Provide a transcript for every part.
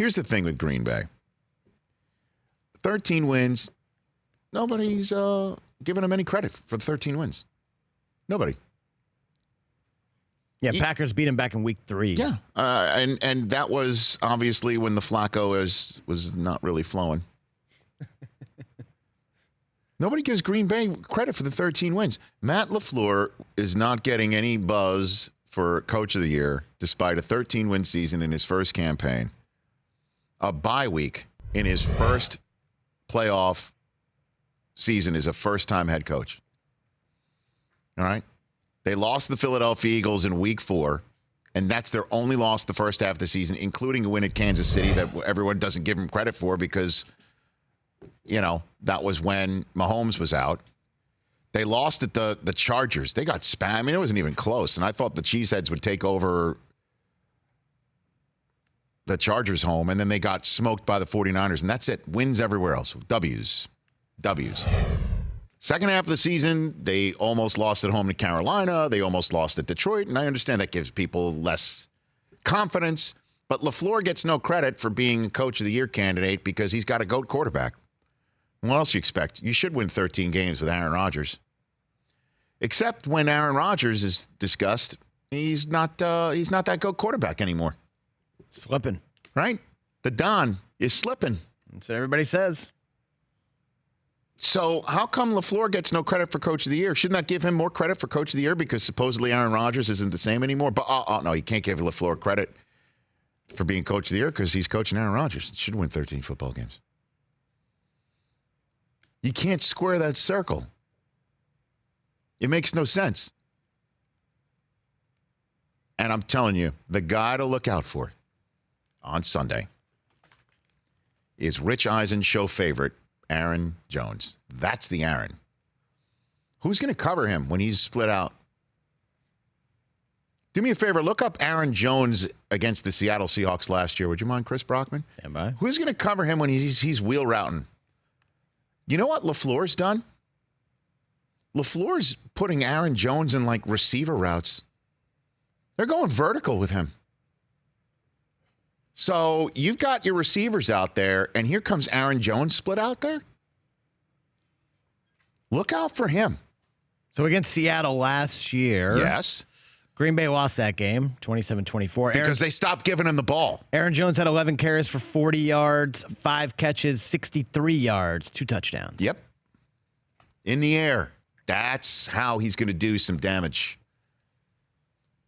Here's the thing with Green Bay. 13 wins. Nobody's giving them any credit for the 13 wins. Nobody. Yeah, Packers beat him back in week 3. Yeah, and that was obviously when the Flacco was not really flowing. Nobody gives Green Bay credit for the 13 wins. Matt LaFleur is not getting any buzz for Coach of the Year despite a 13-win season in his first campaign, a bye week in his first playoff season as a first-time head coach. All right? They lost the Philadelphia Eagles in week 4, and that's their only loss the first half of the season, including a win at Kansas City that everyone doesn't give them credit for because, that was when Mahomes was out. They lost at the Chargers. They got spammed. I mean, it wasn't even close, and I thought the Cheeseheads would take over the Chargers home, and then they got smoked by the 49ers, and that's it. Wins everywhere else. W's. Second half of the season, they almost lost at home to Carolina. They almost lost at Detroit. And I understand that gives people less confidence. But LaFleur gets no credit for being a Coach of the Year candidate because he's got a GOAT quarterback. What else do you expect? You should win 13 games with Aaron Rodgers. Except when Aaron Rodgers is discussed, he's not that GOAT quarterback anymore. Slipping. Right? The Don is slipping. That's what everybody says. So how come LaFleur gets no credit for Coach of the Year? Shouldn't that give him more credit for Coach of the Year because supposedly Aaron Rodgers isn't the same anymore? But no, you can't give LaFleur credit for being Coach of the Year because he's coaching Aaron Rodgers. He should win 13 football games. You can't square that circle. It makes no sense. And I'm telling you, the guy to look out for on Sunday is Rich Eisen show favorite, Aaron Jones. That's the Aaron. Who's going to cover him when he's split out? Do me a favor. Look up Aaron Jones against the Seattle Seahawks last year. Would you mind, Chris Brockman? Stand by. Who's going to cover him when he's wheel routing? You know what LaFleur's done? LaFleur's putting Aaron Jones in like receiver routes. They're going vertical with him. So you've got your receivers out there, and here comes Aaron Jones split out there. Look out for him. So against Seattle last year. Yes. Green Bay lost that game, 27-24. Because they stopped giving him the ball. Aaron Jones had 11 carries for 40 yards, 5 catches, 63 yards, 2 touchdowns. Yep. In the air. That's how he's going to do some damage.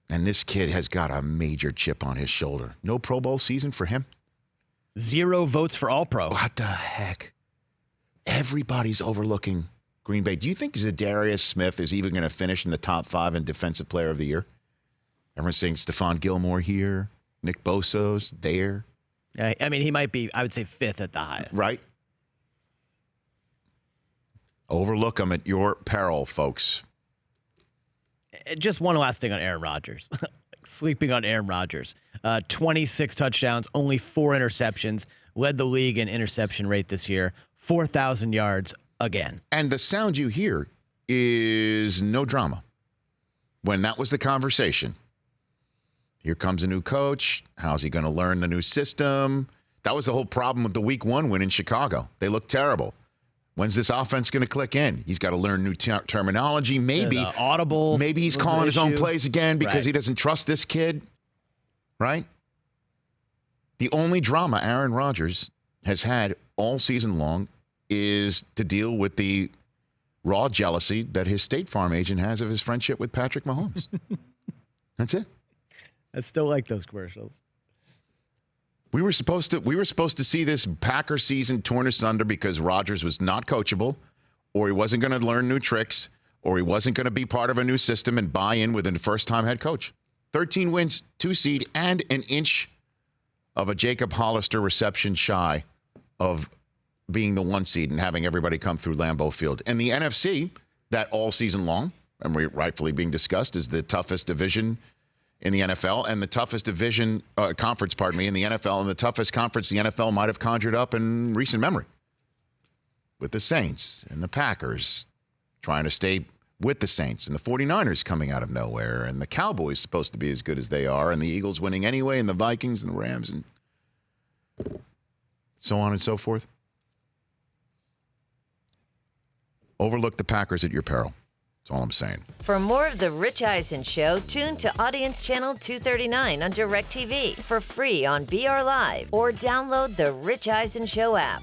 And this kid has got a major chip on his shoulder. No Pro Bowl season for him. 0 votes for All-Pro. What the heck? Everybody's overlooking Green Bay. Do you think Zadarius Smith is even going to finish in the top 5 in Defensive Player of the Year? Everyone's saying Stephon Gilmore here, Nick Bosa's there. I mean, he might be, I would say, 5th at the highest. Right? Overlook him at your peril, folks. Just one last thing on Aaron Rodgers. Sleeping on Aaron Rodgers. 26 touchdowns, only 4 interceptions. Led the league in interception rate this year. 4,000 yards again. And the sound you hear is no drama. When that was the conversation, here comes a new coach. How's he going to learn the new system? That was the whole problem with the week 1 win in Chicago. They looked terrible. When's this offense going to click in? He's got to learn new terminology. Maybe audible. Maybe he's calling his own plays again because right. He doesn't trust this kid. Right? The only drama Aaron Rodgers has had all season long is to deal with the raw jealousy that his State Farm agent has of his friendship with Patrick Mahomes. That's it. I still like those commercials. We were supposed to see this Packer season torn asunder because Rodgers was not coachable, or he wasn't going to learn new tricks, or he wasn't going to be part of a new system and buy in with a first-time head coach. 13 wins, 2 seed, and an inch of a Jacob Hollister reception shy of being the 1 seed and having everybody come through Lambeau Field. And the NFC, that all season long, and rightfully being discussed, is the toughest division in the NFL and the toughest conference, in the NFL, and the toughest conference the NFL might have conjured up in recent memory. With the Saints and the Packers trying to stay with the Saints and the 49ers coming out of nowhere and the Cowboys supposed to be as good as they are and the Eagles winning anyway and the Vikings and the Rams. And so on and so forth. Overlook the Packers at your peril. That's all I'm saying. For more of The Rich Eisen Show, tune to Audience Channel 239 on DirecTV for free on BR Live or download the Rich Eisen Show app.